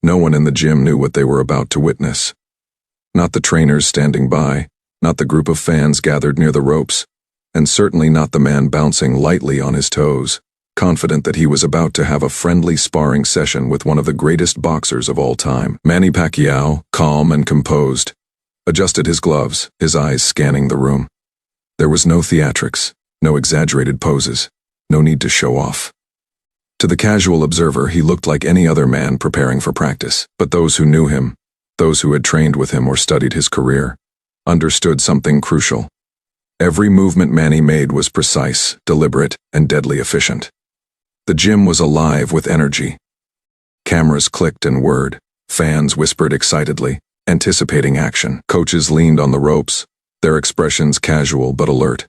No one in the gym knew what they were about to witness. Not the trainers standing by, not the group of fans gathered near the ropes, and certainly not the man bouncing lightly on his toes, confident that he was about to have a friendly sparring session with one of the greatest boxers of all time. Manny Pacquiao, calm and composed, adjusted his gloves, his eyes scanning the room. There was no theatrics, no exaggerated poses, no need to show off. To the casual observer, he looked like any other man preparing for practice, but those who knew him, those who had trained with him or studied his career, understood something crucial. Every movement Manny made was precise, deliberate, and deadly efficient. The gym was alive with energy. Cameras clicked and whirred, fans whispered excitedly, anticipating action. Coaches leaned on the ropes, their expressions casual but alert.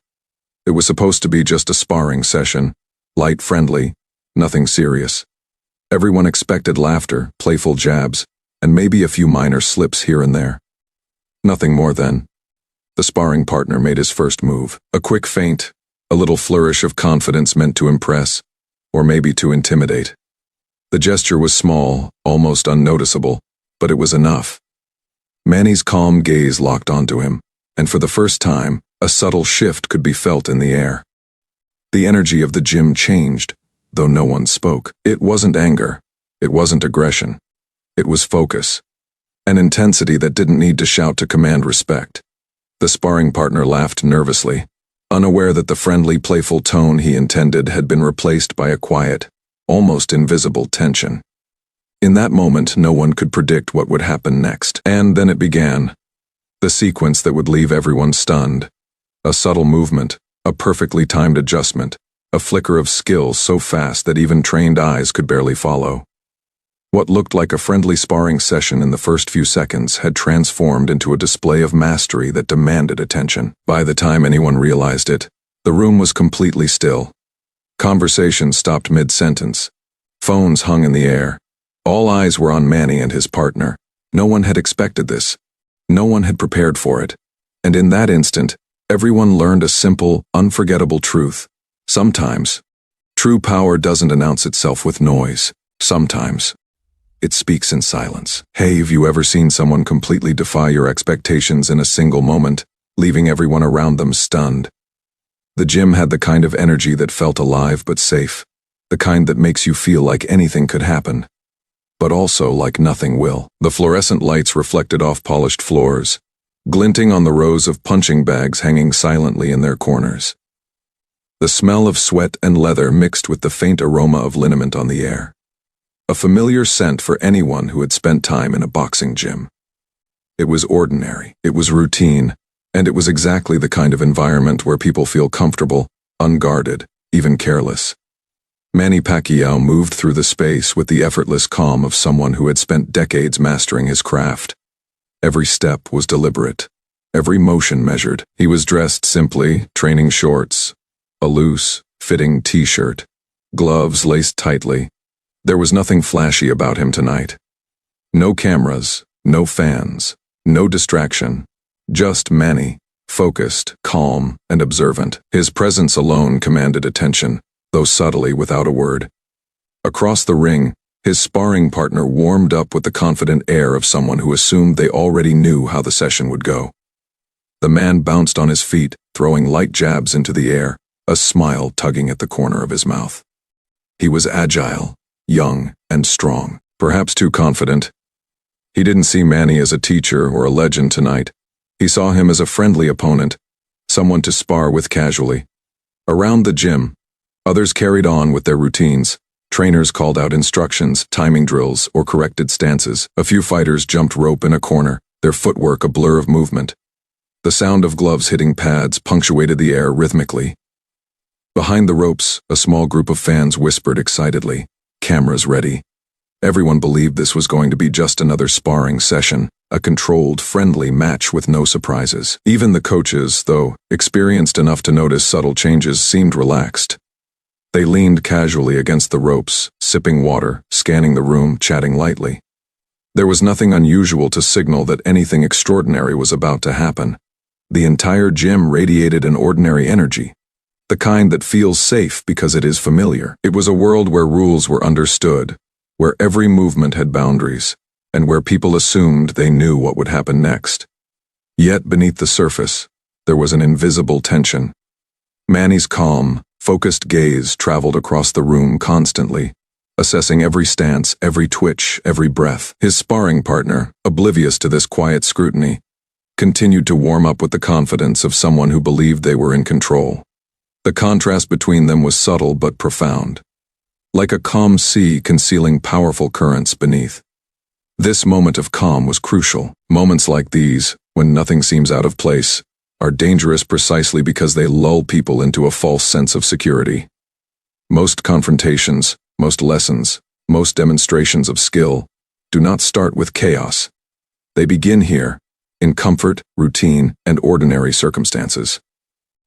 It was supposed to be just a sparring session, light, friendly, nothing serious. Everyone expected laughter, playful jabs, and maybe a few minor slips here and there. Nothing more then. The sparring partner made his first move. A quick feint, a little flourish of confidence meant to impress, or maybe to intimidate. The gesture was small, almost unnoticeable, but it was enough. Manny's calm gaze locked onto him, and for the first time, a subtle shift could be felt in the air. The energy of the gym changed, though no one spoke. It wasn't anger. It wasn't aggression. It was focus. An intensity that didn't need to shout to command respect. The sparring partner laughed nervously, unaware that the friendly, playful tone he intended had been replaced by a quiet, almost invisible tension. In that moment, no one could predict what would happen next. And then it began. The sequence that would leave everyone stunned. A subtle movement, a perfectly timed adjustment, a flicker of skill so fast that even trained eyes could barely follow. What looked like a friendly sparring session in the first few seconds had transformed into a display of mastery that demanded attention. By the time anyone realized it, the room was completely still. Conversation stopped mid-sentence. Phones hung in the air. All eyes were on Manny and his partner. No one had expected this. No one had prepared for it. And in that instant, everyone learned a simple, unforgettable truth. Sometimes, true power doesn't announce itself with noise. Sometimes, it speaks in silence. Hey, have you ever seen someone completely defy your expectations in a single moment, leaving everyone around them stunned? The gym had the kind of energy that felt alive but safe, the kind that makes you feel like anything could happen, but also like nothing will. The fluorescent lights reflected off polished floors, glinting on the rows of punching bags hanging silently in their corners. The smell of sweat and leather mixed with the faint aroma of liniment on the air. A familiar scent for anyone who had spent time in a boxing gym. It was ordinary, it was routine, and it was exactly the kind of environment where people feel comfortable, unguarded, even careless. Manny Pacquiao moved through the space with the effortless calm of someone who had spent decades mastering his craft. Every step was deliberate, every motion measured. He was dressed simply, training shorts, a loose, fitting t-shirt, gloves laced tightly. There was nothing flashy about him tonight. No cameras, no fans, no distraction. Just Manny, focused, calm, and observant. His presence alone commanded attention, though subtly without a word. Across the ring, his sparring partner warmed up with the confident air of someone who assumed they already knew how the session would go. The man bounced on his feet, throwing light jabs into the air, a smile tugging at the corner of his mouth. He was agile, young, and strong, perhaps too confident. He didn't see Manny as a teacher or a legend tonight. He saw him as a friendly opponent, someone to spar with casually. Around the gym, others carried on with their routines. Trainers called out instructions, timing drills, or corrected stances. A few fighters jumped rope in a corner, their footwork a blur of movement. The sound of gloves hitting pads punctuated the air rhythmically. Behind the ropes, a small group of fans whispered excitedly, cameras ready. Everyone believed this was going to be just another sparring session, a controlled, friendly match with no surprises. Even the coaches, though experienced enough to notice subtle changes, seemed relaxed. They leaned casually against the ropes, sipping water, scanning the room, chatting lightly. There was nothing unusual to signal that anything extraordinary was about to happen. The entire gym radiated an ordinary energy, the kind that feels safe because it is familiar. It was a world where rules were understood, where every movement had boundaries, and where people assumed they knew what would happen next. Yet beneath the surface, there was an invisible tension. Manny's calm, focused gaze traveled across the room constantly, assessing every stance, every twitch, every breath. His sparring partner, oblivious to this quiet scrutiny, continued to warm up with the confidence of someone who believed they were in control. The contrast between them was subtle but profound, like a calm sea concealing powerful currents beneath. This moment of calm was crucial. Moments like these, when nothing seems out of place, are dangerous precisely because they lull people into a false sense of security. Most confrontations, most lessons, most demonstrations of skill do not start with chaos. They begin here, in comfort, routine, and ordinary circumstances.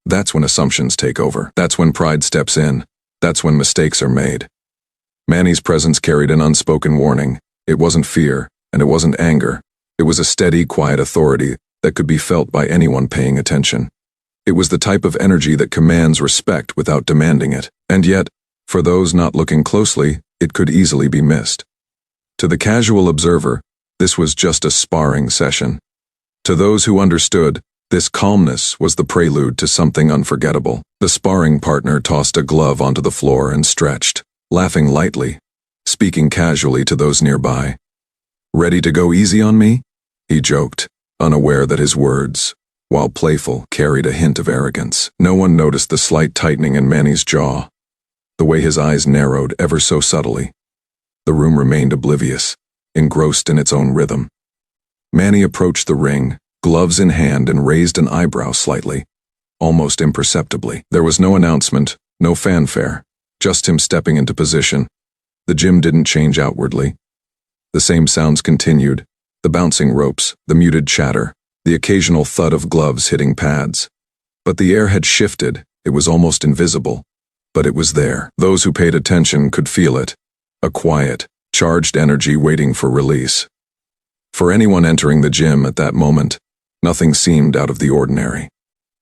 That's when assumptions take over. That's when pride steps in. That's when mistakes are made. Manny's presence carried an unspoken warning. It wasn't fear, and it wasn't anger. It was a steady, quiet authority that could be felt by anyone paying attention. It was the type of energy that commands respect without demanding it. And yet, for those not looking closely, it could easily be missed. To the casual observer, this was just a sparring session. To those who understood, this calmness was the prelude to something unforgettable. The sparring partner tossed a glove onto the floor and stretched, laughing lightly, speaking casually to those nearby. "Ready to go easy on me?" he joked, unaware that his words, while playful, carried a hint of arrogance. No one noticed the slight tightening in Manny's jaw, the way his eyes narrowed ever so subtly. The room remained oblivious, engrossed in its own rhythm. Manny approached the ring, gloves in hand, and raised an eyebrow slightly, almost imperceptibly. There was no announcement, no fanfare, just him stepping into position. The gym didn't change outwardly. The same sounds continued, the bouncing ropes, the muted chatter, the occasional thud of gloves hitting pads. But the air had shifted. It was almost invisible, but it was there. Those who paid attention could feel it, a quiet, charged energy waiting for release. For anyone entering the gym at that moment, nothing seemed out of the ordinary.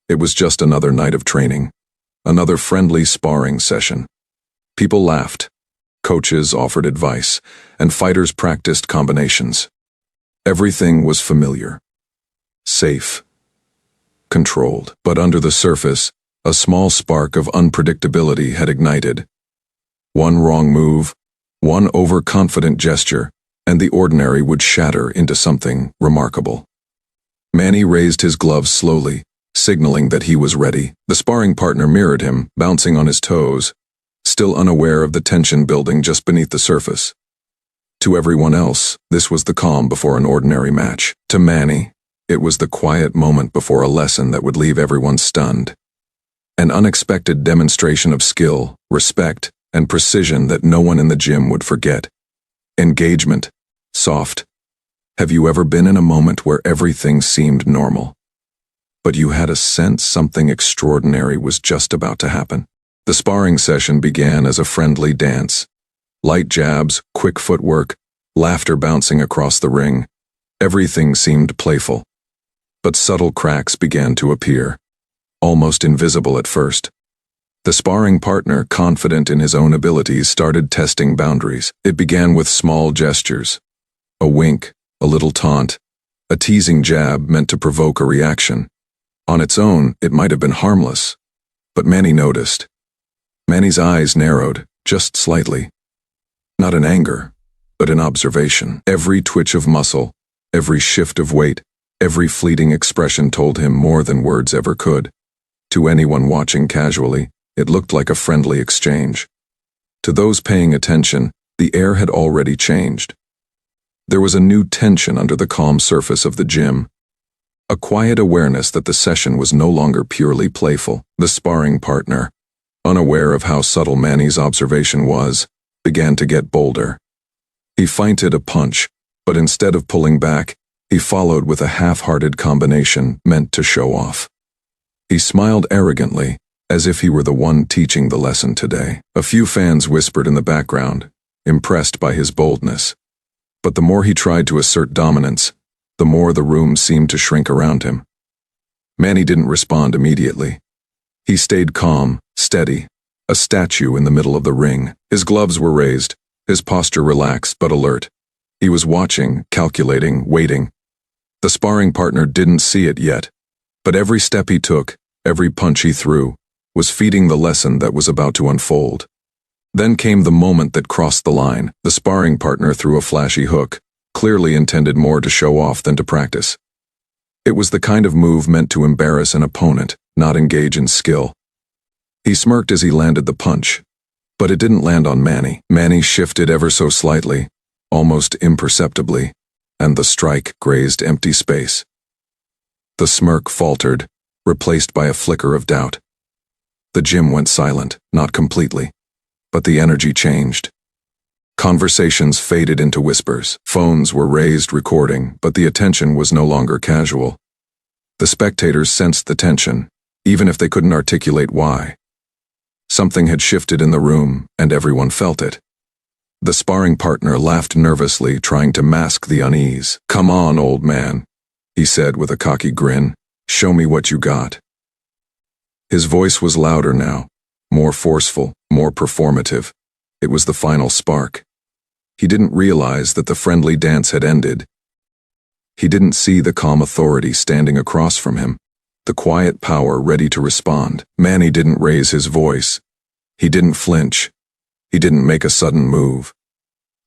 It was just another night of training, another friendly sparring session. People laughed, coaches offered advice, and fighters practiced combinations. Everything was familiar, safe, controlled. But under the surface, a small spark of unpredictability had ignited. One wrong move, one overconfident gesture, and the ordinary would shatter into something remarkable. Manny raised his gloves slowly, signaling that he was ready. The sparring partner mirrored him, bouncing on his toes, still unaware of the tension building just beneath the surface. To everyone else, this was the calm before an ordinary match. To Manny, it was the quiet moment before a lesson that would leave everyone stunned. An unexpected demonstration of skill, respect, and precision that no one in the gym would forget. Engagement, soft. Have you ever been in a moment where everything seemed normal, but you had a sense something extraordinary was just about to happen? The sparring session began as a friendly dance. Light jabs, quick footwork, laughter bouncing across the ring. Everything seemed playful. But subtle cracks began to appear, almost invisible at first. The sparring partner, confident in his own abilities, started testing boundaries. It began with small gestures. A wink, a little taunt, a teasing jab meant to provoke a reaction. On its own, it might have been harmless, but Manny noticed. Manny's eyes narrowed, just slightly. Not in anger, but in observation. Every twitch of muscle, every shift of weight, every fleeting expression told him more than words ever could. To anyone watching casually, it looked like a friendly exchange. To those paying attention, the air had already changed. There was a new tension under the calm surface of the gym. A quiet awareness that the session was no longer purely playful. The sparring partner, unaware of how subtle Manny's observation was, began to get bolder. He feinted a punch, but instead of pulling back, he followed with a half-hearted combination meant to show off. He smiled arrogantly, as if he were the one teaching the lesson today. A few fans whispered in the background, impressed by his boldness. But the more he tried to assert dominance, the more the room seemed to shrink around him. Manny didn't respond immediately. He stayed calm, steady, a statue in the middle of the ring. His gloves were raised, his posture relaxed but alert. He was watching, calculating, waiting. The sparring partner didn't see it yet, but every step he took, every punch he threw, was feeding the lesson that was about to unfold. Then came the moment that crossed the line. The sparring partner threw a flashy hook, clearly intended more to show off than to practice. It was the kind of move meant to embarrass an opponent, not engage in skill. He smirked as he landed the punch, but it didn't land on Manny. Manny shifted ever so slightly, almost imperceptibly, and the strike grazed empty space. The smirk faltered, replaced by a flicker of doubt. The gym went silent, not completely, but the energy changed. Conversations faded into whispers. Phones were raised recording, but the attention was no longer casual. The spectators sensed the tension, even if they couldn't articulate why. Something had shifted in the room, and everyone felt it. The sparring partner laughed nervously, trying to mask the unease. "Come on, old man," he said with a cocky grin. "Show me what you got." His voice was louder now, more forceful, more performative. It was the final spark. He didn't realize that the friendly dance had ended. He didn't see the calm authority standing across from him, the quiet power ready to respond. Manny didn't raise his voice. He didn't flinch. He didn't make a sudden move.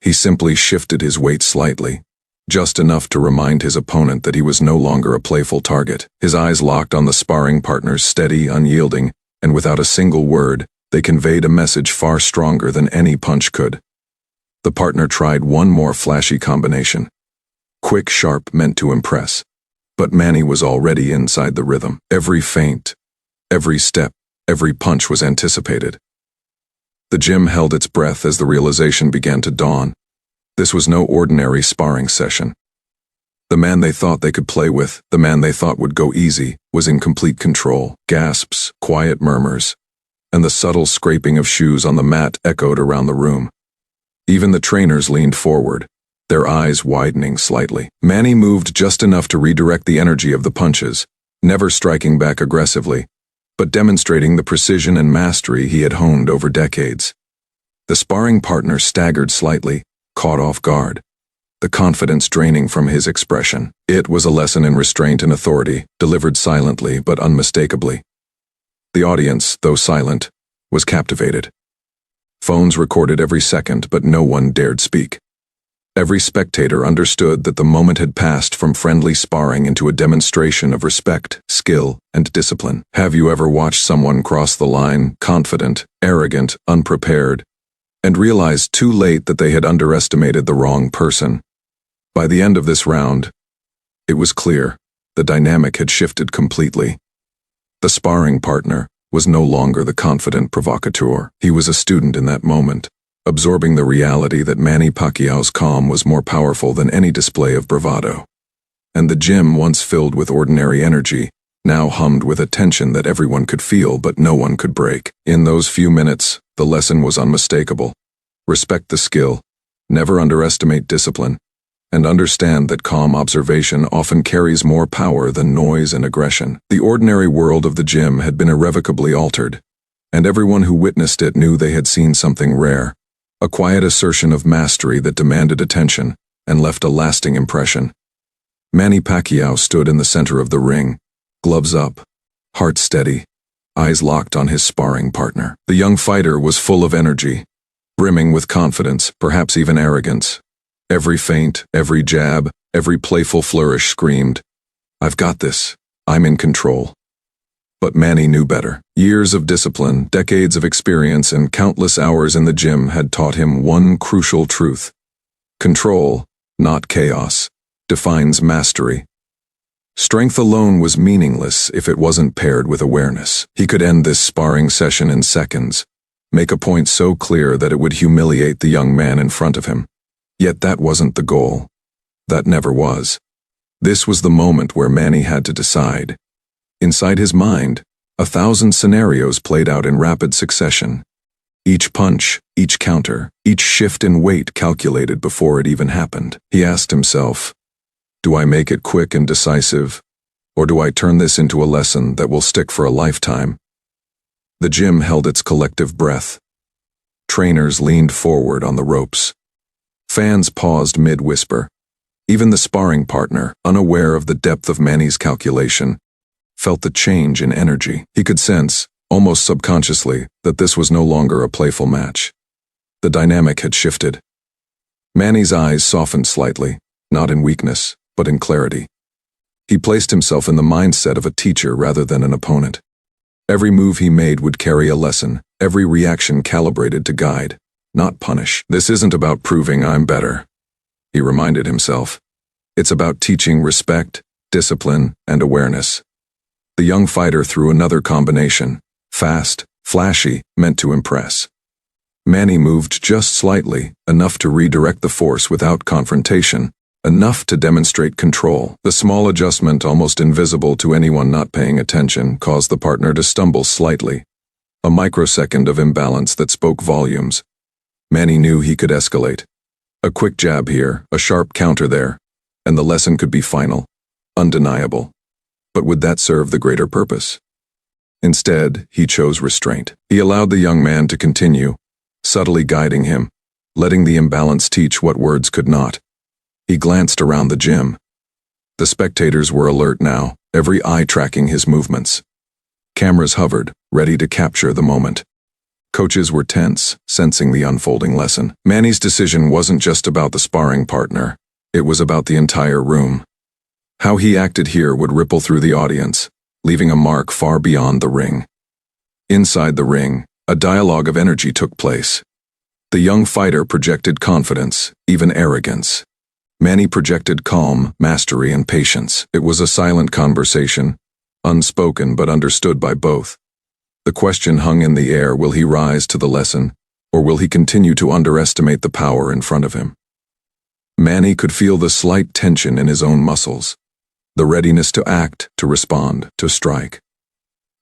He simply shifted his weight slightly, just enough to remind his opponent that he was no longer a playful target. His eyes locked on the sparring partner's steady, unyielding, and without a single word, they conveyed a message far stronger than any punch could. The partner tried one more flashy combination. Quick, sharp, meant to impress. But Manny was already inside the rhythm. Every feint, every step, every punch was anticipated. The gym held its breath as the realization began to dawn. This was no ordinary sparring session. The man they thought they could play with, the man they thought would go easy, was in complete control. Gasps, quiet murmurs, and the subtle scraping of shoes on the mat echoed around the room. Even the trainers leaned forward, their eyes widening slightly. Manny moved just enough to redirect the energy of the punches, never striking back aggressively, but demonstrating the precision and mastery he had honed over decades. The sparring partner staggered slightly, caught off guard, the confidence draining from his expression. It was a lesson in restraint and authority, delivered silently but unmistakably. The audience, though silent, was captivated. Phones recorded every second, but no one dared speak. Every spectator understood that the moment had passed from friendly sparring into a demonstration of respect, skill, and discipline. Have you ever watched someone cross the line, confident, arrogant, unprepared, and realized too late that they had underestimated the wrong person? By the end of this round, it was clear the dynamic had shifted completely. The sparring partner was no longer the confident provocateur. He was a student in that moment, absorbing the reality that Manny Pacquiao's calm was more powerful than any display of bravado. And the gym, once filled with ordinary energy, now hummed with a tension that everyone could feel but no one could break. In those few minutes, the lesson was unmistakable. Respect the skill, never underestimate discipline, and understand that calm observation often carries more power than noise and aggression. The ordinary world of the gym had been irrevocably altered, and everyone who witnessed it knew they had seen something rare, a quiet assertion of mastery that demanded attention and left a lasting impression. Manny Pacquiao stood in the center of the ring, gloves up, heart steady, eyes locked on his sparring partner. The young fighter was full of energy, brimming with confidence, perhaps even arrogance. Every feint, every jab, every playful flourish screamed, "I've got this. I'm in control." But Manny knew better. Years of discipline, decades of experience, and countless hours in the gym had taught him one crucial truth. Control, not chaos, defines mastery. Strength alone was meaningless if it wasn't paired with awareness. He could end this sparring session in seconds, make a point so clear that it would humiliate the young man in front of him. Yet that wasn't the goal. That never was. This was the moment where Manny had to decide. Inside his mind, 1,000 scenarios played out in rapid succession. Each punch, each counter, each shift in weight calculated before it even happened. He asked himself, do I make it quick and decisive, or do I turn this into a lesson that will stick for a lifetime? The gym held its collective breath. Trainers leaned forward on the ropes. Fans paused mid-whisper. Even the sparring partner, unaware of the depth of Manny's calculation, felt the change in energy. He could sense, almost subconsciously, that this was no longer a playful match. The dynamic had shifted. Manny's eyes softened slightly, not in weakness, but in clarity. He placed himself in the mindset of a teacher rather than an opponent. Every move he made would carry a lesson, every reaction calibrated to guide, not punish. This isn't about proving I'm better, he reminded himself. It's about teaching respect, discipline, and awareness. The young fighter threw another combination, fast, flashy, meant to impress. Manny moved just slightly, enough to redirect the force without confrontation, enough to demonstrate control. The small adjustment, almost invisible to anyone not paying attention, caused the partner to stumble slightly. A microsecond of imbalance that spoke volumes. Manny knew he could escalate. A quick jab here, a sharp counter there, and the lesson could be final, undeniable. But would that serve the greater purpose? Instead, he chose restraint. He allowed the young man to continue, subtly guiding him, letting the imbalance teach what words could not. He glanced around the gym. The spectators were alert now, every eye tracking his movements. Cameras hovered, ready to capture the moment. Coaches were tense, sensing the unfolding lesson. Manny's decision wasn't just about the sparring partner. It was about the entire room. How he acted here would ripple through the audience, leaving a mark far beyond the ring. Inside the ring, a dialogue of energy took place. The young fighter projected confidence, even arrogance. Manny projected calm, mastery, and patience. It was a silent conversation, unspoken but understood by both. The question hung in the air: will he rise to the lesson, or will he continue to underestimate the power in front of him? Manny could feel the slight tension in his own muscles, the readiness to act, to respond, to strike.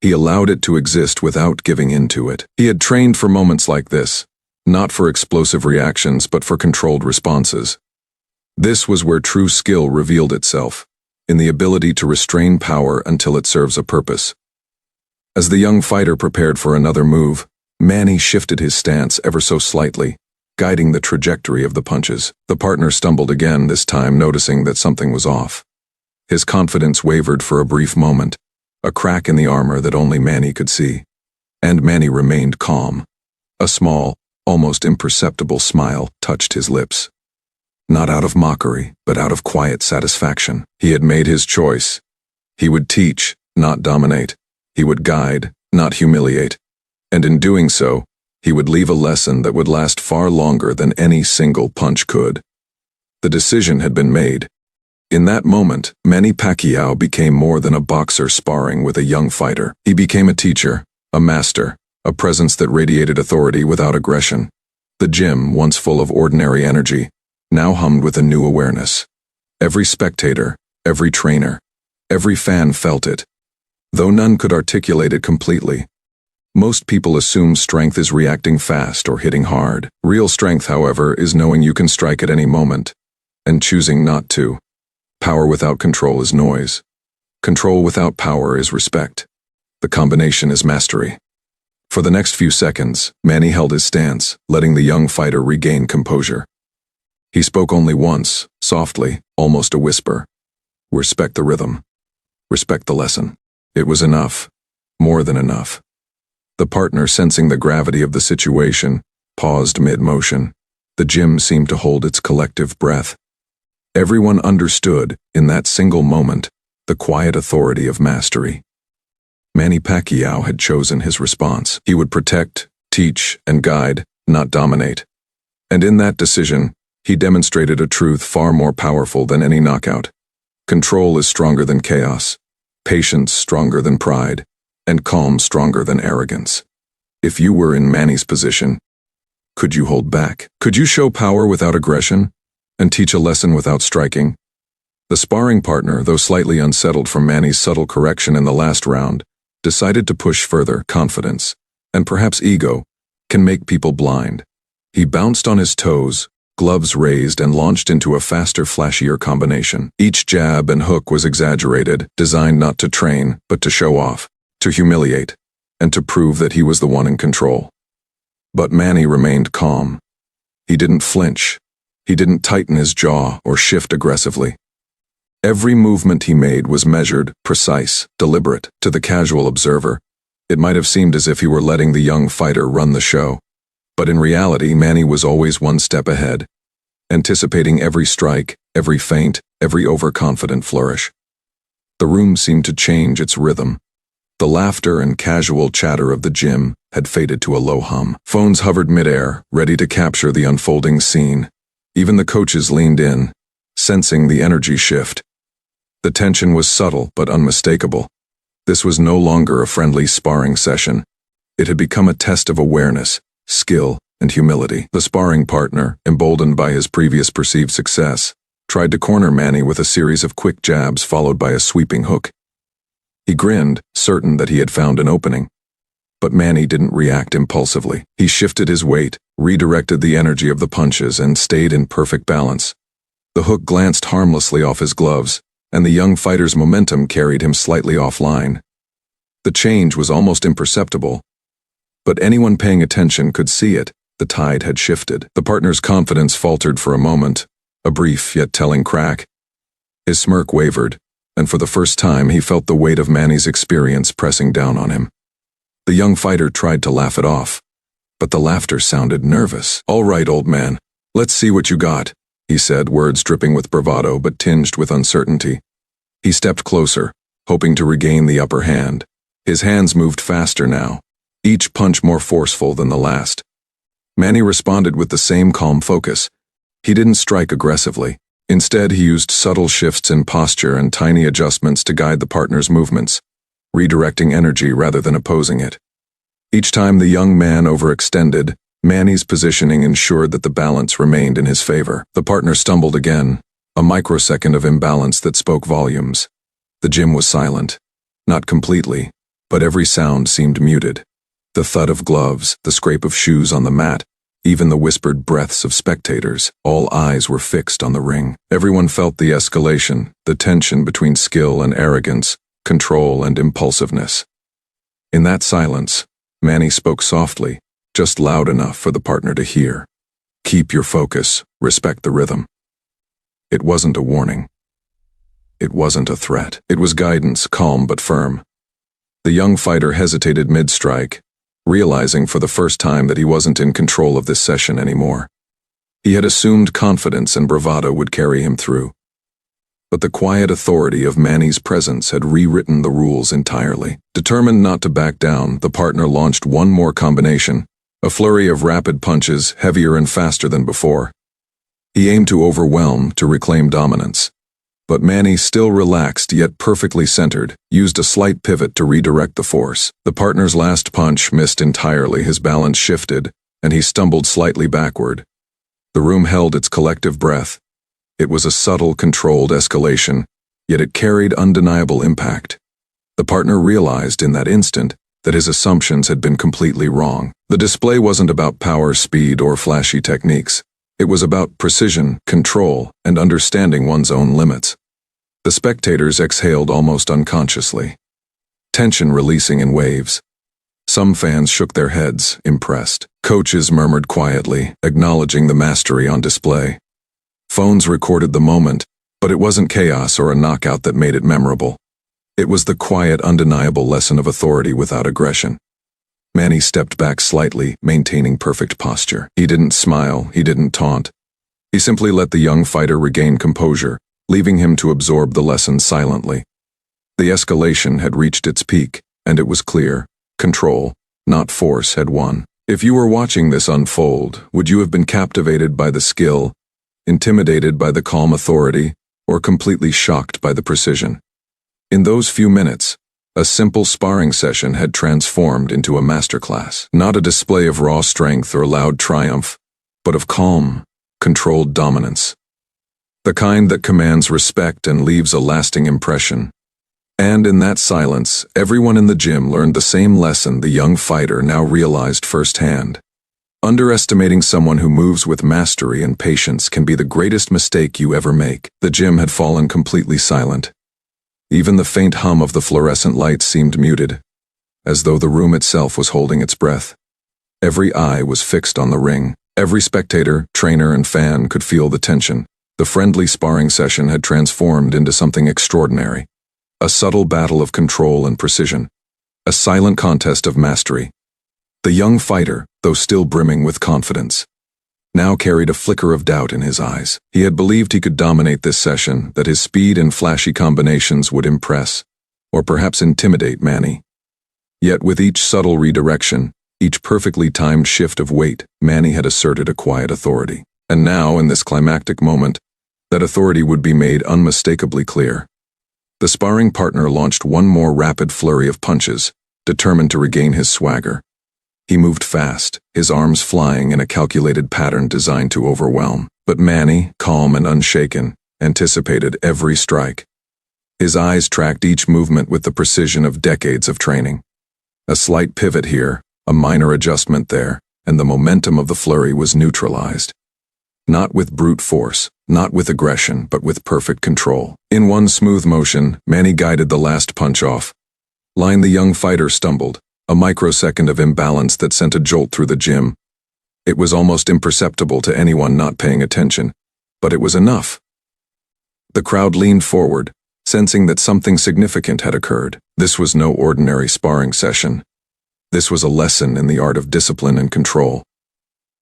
He allowed it to exist without giving in to it. He had trained for moments like this, not for explosive reactions but for controlled responses. This was where true skill revealed itself, in the ability to restrain power until it serves a purpose. As the young fighter prepared for another move, Manny shifted his stance ever so slightly, guiding the trajectory of the punches. The partner stumbled again, this time noticing that something was off. His confidence wavered for a brief moment, a crack in the armor that only Manny could see. And Manny remained calm. A small, almost imperceptible smile touched his lips. Not out of mockery, but out of quiet satisfaction. He had made his choice. He would teach, not dominate. He would guide, not humiliate. And in doing so, he would leave a lesson that would last far longer than any single punch could. The decision had been made. In that moment, Manny Pacquiao became more than a boxer sparring with a young fighter. He became a teacher, a master, a presence that radiated authority without aggression. The gym, once full of ordinary energy, now hummed with a new awareness. Every spectator, every trainer, every fan felt it, though none could articulate it completely. Most people assume strength is reacting fast or hitting hard. Real strength, however, is knowing you can strike at any moment, and choosing not to. Power without control is noise. Control without power is respect. The combination is mastery. For the next few seconds, Manny held his stance, letting the young fighter regain composure. He spoke only once, softly, almost a whisper. Respect the rhythm. Respect the lesson. It was enough. More than enough. The partner, sensing the gravity of the situation, paused mid-motion. The gym seemed to hold its collective breath. Everyone understood, in that single moment, the quiet authority of mastery. Manny Pacquiao had chosen his response. He would protect, teach, and guide, not dominate. And in that decision, he demonstrated a truth far more powerful than any knockout. Control is stronger than chaos, patience stronger than pride, and calm stronger than arrogance. If you were in Manny's position, could you hold back? Could you show power without aggression, and teach a lesson without striking? The sparring partner, though slightly unsettled from Manny's subtle correction in the last round, decided to push further. Confidence, and perhaps ego, can make people blind. He bounced on his toes, gloves raised, and launched into a faster, flashier combination. Each jab and hook was exaggerated, designed not to train, but to show off, to humiliate, and to prove that he was the one in control. But Manny remained calm. He didn't flinch. He didn't tighten his jaw or shift aggressively. Every movement he made was measured, precise, deliberate. To the casual observer, it might have seemed as if he were letting the young fighter run the show. But in reality, Manny was always one step ahead, anticipating every strike, every feint, every overconfident flourish. The room seemed to change its rhythm. The laughter and casual chatter of the gym had faded to a low hum. Phones hovered midair, ready to capture the unfolding scene. Even the coaches leaned in, sensing the energy shift. The tension was subtle but unmistakable. This was no longer a friendly sparring session. It had become a test of awareness, skill, and humility. The sparring partner, emboldened by his previous perceived success, tried to corner Manny with a series of quick jabs followed by a sweeping hook. He grinned, certain that he had found an opening. But Manny didn't react impulsively. He shifted his weight, redirected the energy of the punches, and stayed in perfect balance. The hook glanced harmlessly off his gloves, and the young fighter's momentum carried him slightly offline. The change was almost imperceptible, but anyone paying attention could see it. The tide had shifted. The partner's confidence faltered for a moment, a brief yet telling crack. His smirk wavered, and for the first time he felt the weight of Manny's experience pressing down on him. The young fighter tried to laugh it off, but the laughter sounded nervous. "All right, old man, let's see what you got," he said, words dripping with bravado but tinged with uncertainty. He stepped closer, hoping to regain the upper hand. His hands moved faster now, each punch more forceful than the last. Manny responded with the same calm focus. He didn't strike aggressively. Instead, he used subtle shifts in posture and tiny adjustments to guide the partner's movements, redirecting energy rather than opposing it. Each time the young man overextended, Manny's positioning ensured that the balance remained in his favor. The partner stumbled again, a microsecond of imbalance that spoke volumes. The gym was silent. Not completely, but every sound seemed muted. The thud of gloves, the scrape of shoes on the mat, even the whispered breaths of spectators, all eyes were fixed on the ring. Everyone felt the escalation, the tension between skill and arrogance, control and impulsiveness. In that silence, Manny spoke softly, just loud enough for the partner to hear. "Keep your focus, respect the rhythm." It wasn't a warning. It wasn't a threat. It was guidance, calm but firm. The young fighter hesitated mid-strike, realizing for the first time that he wasn't in control of this session anymore. He had assumed confidence and bravado would carry him through. But the quiet authority of Manny's presence had rewritten the rules entirely. Determined not to back down, the partner launched one more combination, a flurry of rapid punches, heavier and faster than before. He aimed to overwhelm, to reclaim dominance. But Manny, still relaxed yet perfectly centered, used a slight pivot to redirect the force. The partner's last punch missed entirely, his balance shifted, and he stumbled slightly backward. The room held its collective breath. It was a subtle, controlled escalation, yet it carried undeniable impact. The partner realized in that instant that his assumptions had been completely wrong. The display wasn't about power, speed, or flashy techniques. It was about precision, control, and understanding one's own limits. The spectators exhaled almost unconsciously, tension releasing in waves. Some fans shook their heads, impressed. Coaches murmured quietly, acknowledging the mastery on display. Phones recorded the moment, but it wasn't chaos or a knockout that made it memorable. It was the quiet, undeniable lesson of authority without aggression. Manny stepped back slightly, maintaining perfect posture. He didn't smile, he didn't taunt. He simply let the young fighter regain composure, leaving him to absorb the lesson silently. The escalation had reached its peak, and it was clear: control, not force, had won. If you were watching this unfold, would you have been captivated by the skill, intimidated by the calm authority, or completely shocked by the precision? In those few minutes, a simple sparring session had transformed into a masterclass. Not a display of raw strength or loud triumph, but of calm, controlled dominance. The kind that commands respect and leaves a lasting impression. And in that silence, everyone in the gym learned the same lesson the young fighter now realized firsthand. Underestimating someone who moves with mastery and patience can be the greatest mistake you ever make. The gym had fallen completely silent. Even the faint hum of the fluorescent lights seemed muted, as though the room itself was holding its breath. Every eye was fixed on the ring, Every spectator, trainer, and fan could feel the tension. The friendly sparring session had transformed into something extraordinary. A subtle battle of control and precision. A silent contest of mastery. The young fighter, though still brimming with confidence, now carried a flicker of doubt in his eyes. He had believed he could dominate this session, that his speed and flashy combinations would impress, or perhaps intimidate Manny. Yet with each subtle redirection, each perfectly timed shift of weight, Manny had asserted a quiet authority. And now, in this climactic moment, that authority would be made unmistakably clear. The sparring partner launched one more rapid flurry of punches, determined to regain his swagger. He moved fast, his arms flying in a calculated pattern designed to overwhelm. But Manny, calm and unshaken, anticipated every strike. His eyes tracked each movement with the precision of decades of training. A slight pivot here, a minor adjustment there, and the momentum of the flurry was neutralized. Not with brute force, not with aggression, but with perfect control. In one smooth motion, Manny guided the last punch off. The young fighter stumbled, a microsecond of imbalance that sent a jolt through the gym. It was almost imperceptible to anyone not paying attention, but it was enough. The crowd leaned forward, sensing that something significant had occurred. This was no ordinary sparring session. This was a lesson in the art of discipline and control.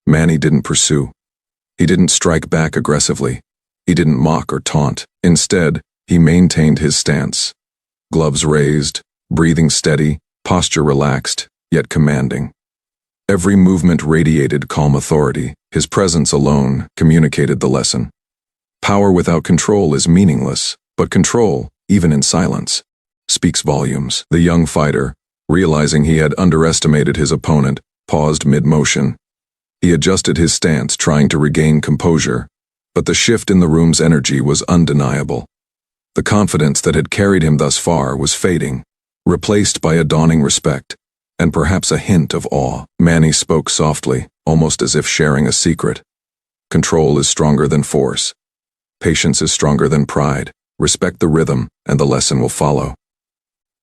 Manny didn't pursue. He didn't strike back aggressively. He didn't mock or taunt. Instead, he maintained his stance. Gloves raised, breathing steady, posture relaxed, yet commanding. Every movement radiated calm authority. His presence alone communicated the lesson. Power without control is meaningless, but control, even in silence, speaks volumes. The young fighter, realizing he had underestimated his opponent, paused mid-motion. He adjusted his stance, trying to regain composure, but the shift in the room's energy was undeniable. The confidence that had carried him thus far was fading, replaced by a dawning respect, and perhaps a hint of awe. Manny spoke softly, almost as if sharing a secret. Control is stronger than force. Patience is stronger than pride. Respect the rhythm, and the lesson will follow.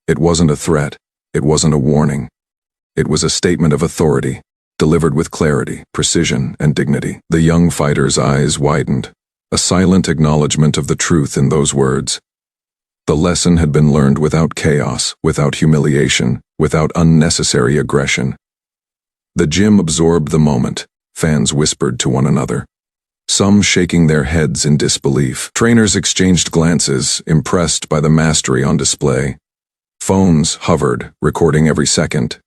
It wasn't a threat. It wasn't a warning. It was a statement of authority, delivered with clarity, precision, and dignity. The young fighter's eyes widened, a silent acknowledgement of the truth in those words. The lesson had been learned without chaos, without humiliation, without unnecessary aggression. The gym absorbed the moment. Fans whispered to one another, some shaking their heads in disbelief. Trainers exchanged glances, impressed by the mastery on display. Phones hovered, recording every second.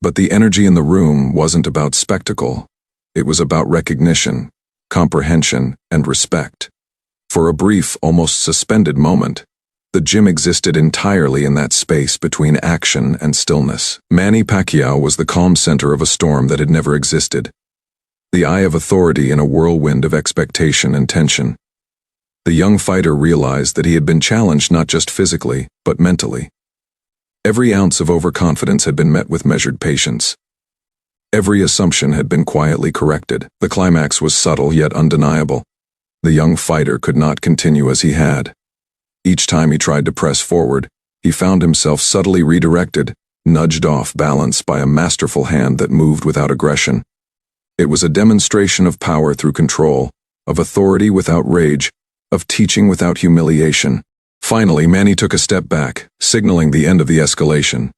But the energy in the room wasn't about spectacle. It was about recognition, comprehension, and respect. For a brief, almost suspended moment, the gym existed entirely in that space between action and stillness. Manny Pacquiao was the calm center of a storm that had never existed. The eye of authority in a whirlwind of expectation and tension. The young fighter realized that he had been challenged not just physically, but mentally. Every ounce of overconfidence had been met with measured patience. Every assumption had been quietly corrected. The climax was subtle yet undeniable. The young fighter could not continue as he had. Each time he tried to press forward, he found himself subtly redirected, nudged off balance by a masterful hand that moved without aggression. It was a demonstration of power through control, of authority without rage, of teaching without humiliation. Finally, Manny took a step back, signaling the end of the escalation.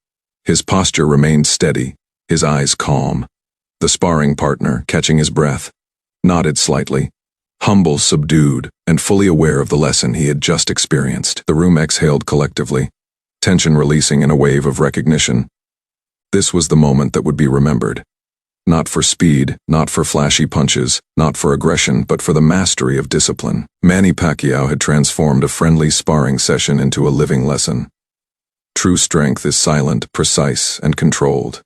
His posture remained steady, his eyes calm. The sparring partner, catching his breath, nodded slightly, humble, subdued, and fully aware of the lesson he had just experienced. The room exhaled collectively, tension releasing in a wave of recognition. This was the moment that would be remembered. Not for speed, not for flashy punches, not for aggression, but for the mastery of discipline. Manny Pacquiao had transformed a friendly sparring session into a living lesson. True strength is silent, precise, and controlled.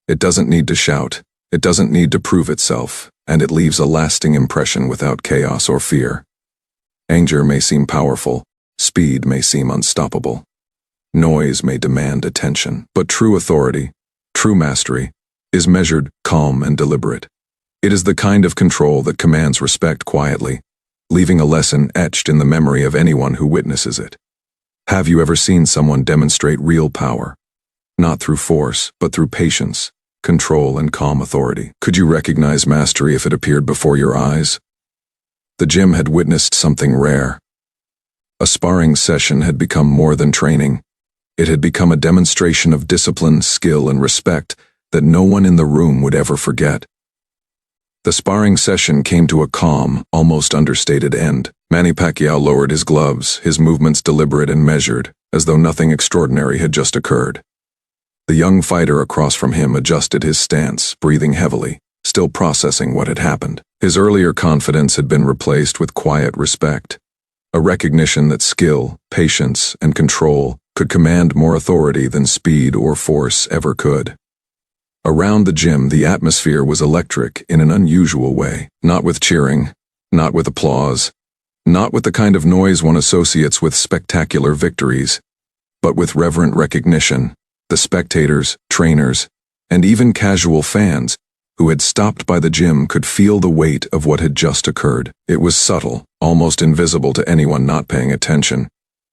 It doesn't need to shout, it doesn't need to prove itself, and it leaves a lasting impression without chaos or fear. Anger may seem powerful, speed may seem unstoppable. Noise may demand attention, but true authority, true mastery, is measured, calm, and deliberate. It is the kind of control that commands respect quietly, leaving a lesson etched in the memory of anyone who witnesses it. Have you ever seen someone demonstrate real power? Not through force, but through patience, control, and calm authority. Could you recognize mastery if it appeared before your eyes? The gym had witnessed something rare. A sparring session had become more than training. It had become a demonstration of discipline, skill, and respect that no one in the room would ever forget. The sparring session came to a calm, almost understated end. Manny Pacquiao lowered his gloves, his movements deliberate and measured, as though nothing extraordinary had just occurred. The young fighter across from him adjusted his stance, breathing heavily, still processing what had happened. His earlier confidence had been replaced with quiet respect, a recognition that skill, patience, and control could command more authority than speed or force ever could. Around the gym, the atmosphere was electric in an unusual way, not with cheering, not with applause, not with the kind of noise one associates with spectacular victories, but with reverent recognition. The spectators, trainers, and even casual fans who had stopped by the gym could feel the weight of what had just occurred. It was subtle, almost invisible to anyone not paying attention,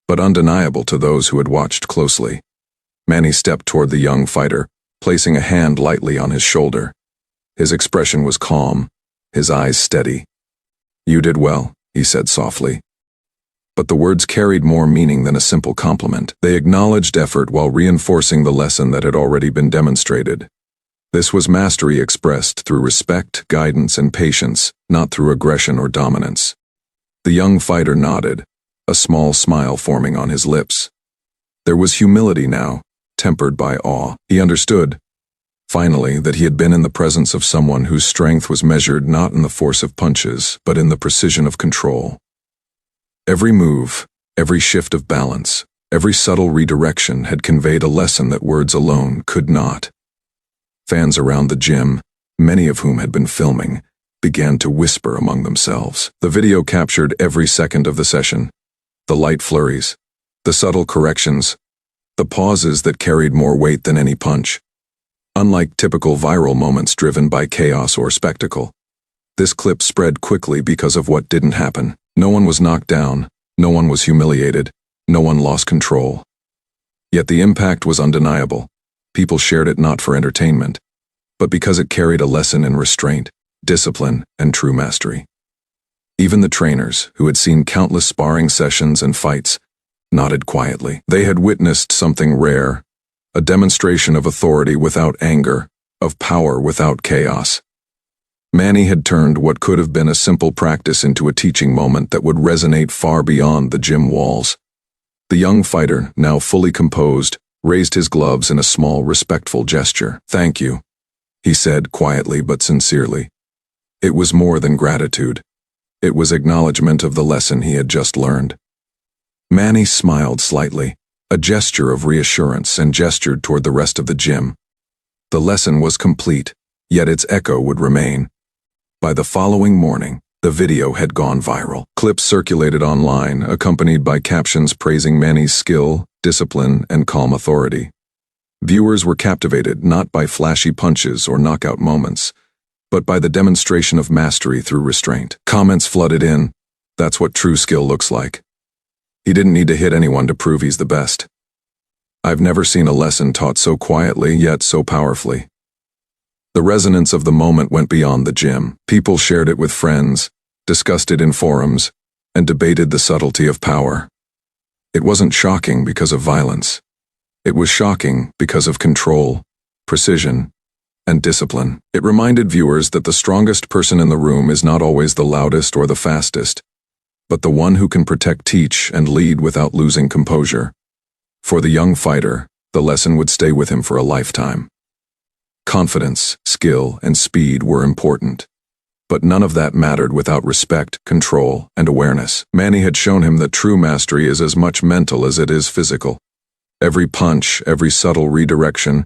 but undeniable to those who had watched closely. Manny stepped toward the young fighter, placing a hand lightly on his shoulder. His expression was calm, his eyes steady. "You did well," he said softly. But the words carried more meaning than a simple compliment. They acknowledged effort while reinforcing the lesson that had already been demonstrated. This was mastery expressed through respect, guidance, and patience, not through aggression or dominance. The young fighter nodded, a small smile forming on his lips. There was humility now, tempered by awe. He understood, finally, that he had been in the presence of someone whose strength was measured not in the force of punches, but in the precision of control. Every move, every shift of balance, every subtle redirection had conveyed a lesson that words alone could not. Fans around the gym, many of whom had been filming, began to whisper among themselves. The video captured every second of the session, the light flurries, the subtle corrections, the pauses that carried more weight than any punch. Unlike typical viral moments driven by chaos or spectacle, this clip spread quickly because of what didn't happen. No one was knocked down, no one was humiliated, no one lost control. Yet the impact was undeniable. People shared it not for entertainment, but because it carried a lesson in restraint, discipline, and true mastery. Even the trainers, who had seen countless sparring sessions and fights, nodded quietly. They had witnessed something rare, a demonstration of authority without anger, of power without chaos. Manny had turned what could have been a simple practice into a teaching moment that would resonate far beyond the gym walls. The young fighter, now fully composed, raised his gloves in a small, respectful gesture. "Thank you," he said quietly but sincerely. It was more than gratitude. It was acknowledgement of the lesson he had just learned. Manny smiled slightly, a gesture of reassurance, and gestured toward the rest of the gym. The lesson was complete, yet its echo would remain. By the following morning, the video had gone viral. Clips circulated online, accompanied by captions praising Manny's skill, discipline, and calm authority. Viewers were captivated not by flashy punches or knockout moments, but by the demonstration of mastery through restraint. Comments flooded in, "That's what true skill looks like. He didn't need to hit anyone to prove he's the best. I've never seen a lesson taught so quietly yet so powerfully." The resonance of the moment went beyond the gym. People shared it with friends, discussed it in forums, and debated the subtlety of power. It wasn't shocking because of violence. It was shocking because of control, precision, and discipline. It reminded viewers that the strongest person in the room is not always the loudest or the fastest, but the one who can protect, teach, and lead without losing composure. For the young fighter, the lesson would stay with him for a lifetime. Confidence, skill, and speed were important, but none of that mattered without respect, control, and awareness. Manny had shown him that true mastery is as much mental as it is physical. Every punch, every subtle redirection,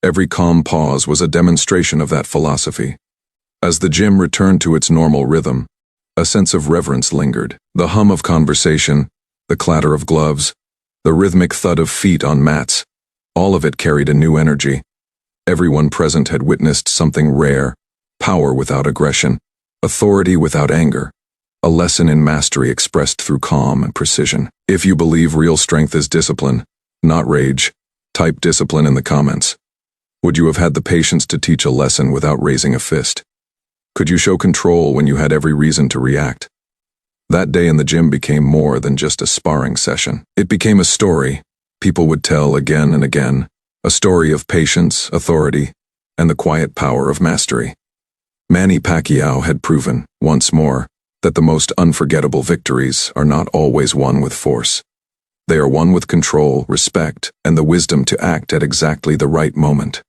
every calm pause was a demonstration of that philosophy. As the gym returned to its normal rhythm, a sense of reverence lingered. The hum of conversation, the clatter of gloves, the rhythmic thud of feet on mats, all of it carried a new energy. Everyone present had witnessed something rare, power without aggression, authority without anger, a lesson in mastery expressed through calm and precision. If you believe real strength is discipline, not rage, type discipline in the comments. Would you have had the patience to teach a lesson without raising a fist? Could you show control when you had every reason to react? That day in the gym became more than just a sparring session. It became a story people would tell again and again, a story of patience, authority, and the quiet power of mastery. Manny Pacquiao had proven, once more, that the most unforgettable victories are not always won with force. They are won with control, respect, and the wisdom to act at exactly the right moment.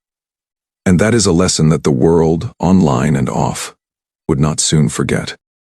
And that is a lesson that the world, online and off, would not soon forget.